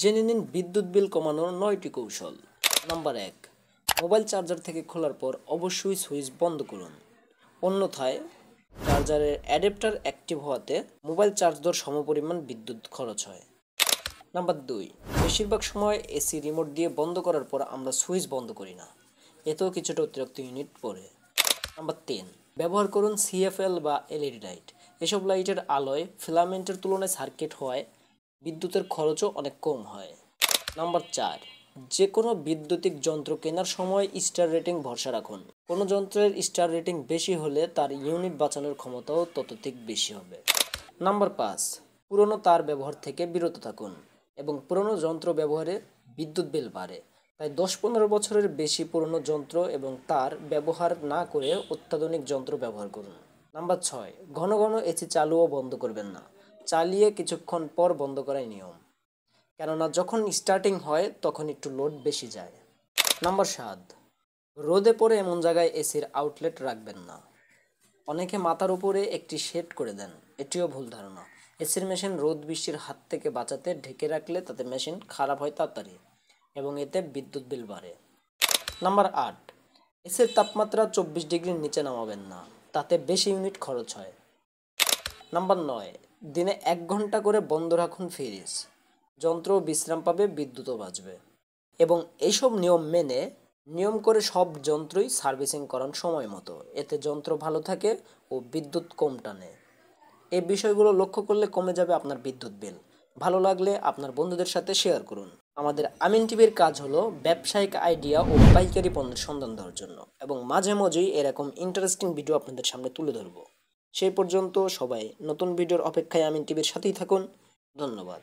জেনে নিন বিদ্যুৎ বিল কমানোর 9টি কৌশল। নাম্বার 1, মোবাইল চার্জার থেকে খোলার পর অবশ্যই সুইচ বন্ধ করুন, অন্যথায় চার্জারের অ্যাডাপ্টার অ্যাক্টিভ হওয়াতে মোবাইল চার্জ দেওয়ার সমপরিমাণ বিদ্যুৎ খরচ হয়। নাম্বার 2, বেশিরভাগ সময় এসি রিমোট দিয়ে বন্ধ করার পর আমরা সুইচ বন্ধ করি না, এতেও কিছুটা অতিরিক্ত ইউনিট পড়ে। নাম্বার 3, ব্যবহার করুন সিএফএল বা এলইডি লাইট। এসব লাইটের আলোয় ফিলামেন্টের তুলনায় সার্কিট হওয়ায় বিদ্যুতের খরচও অনেক কম হয়। নাম্বার 4, যে কোনো বৈদ্যুতিক যন্ত্র কেনার সময় স্টার রেটিং ভরসা রাখুন। কোনো যন্ত্রের স্টার রেটিং বেশি হলে তার ইউনিট বাঁচানোর ক্ষমতাও ততোধিক বেশি হবে। নাম্বার 5, পুরনো তার ব্যবহার থেকে বিরত থাকুন এবং পুরনো যন্ত্র ব্যবহারে বিদ্যুৎ বিল বাড়ে, তাই 10-15 বছরের বেশি পুরনো যন্ত্র এবং তার ব্যবহার না করে অত্যাধুনিক যন্ত্র ব্যবহার করুন। নাম্বার 6, ঘন ঘন এসি চালু ও বন্ধ করবেন না, চালিয়ে কিছুক্ষণ পর বন্ধ করাই নিয়ম, কেননা যখন স্টার্টিং হয় তখন একটু লোড বেশি যায়। নাম্বার 7, রোদে পড়ে এমন জায়গায় এসির আউটলেট রাখবেন না। অনেকে মাথার উপরে একটি শেড করে দেন, এটিও ভুল ধারণা। এসির মেশিন রোদ বৃষ্টির হাত থেকে বাঁচাতে ঢেকে রাখলে তাতে মেশিন খারাপ হয় তাড়াতাড়ি এবং এতে বিদ্যুৎ বিল বাড়ে। নাম্বার 8, এসির তাপমাত্রা 24 ডিগ্রির নিচে নামাবেন না, তাতে বেশি ইউনিট খরচ হয়। নাম্বার 9, দিনে 1 ঘন্টা করে বন্ধ রাখুন ফ্রিজ, যন্ত্র বিশ্রাম পাবে, বিদ্যুৎও বাঁচবে। এবং এইসব নিয়ম করে সব যন্ত্রই সার্ভিসিং করান সময় মতো, এতে যন্ত্র ভালো থাকে ও বিদ্যুৎ কম টানে। এই বিষয়গুলো লক্ষ্য করলে কমে যাবে আপনার বিদ্যুৎ বিল। ভালো লাগলে আপনার বন্ধুদের সাথে শেয়ার করুন। আমাদের আমিন টিভির কাজ হলো ব্যবসায়িক আইডিয়া ও পাইকারি পণ্যের সন্ধান দেওয়ার জন্য, এবং মাঝে মাঝেই এরকম ইন্টারেস্টিং ভিডিও আপনাদের সামনে তুলে ধরব। সেই পর্যন্ত সবাই নতুন ভিডিওর অপেক্ষায় আমিন টিভির সাথেই থাকুন। ধন্যবাদ।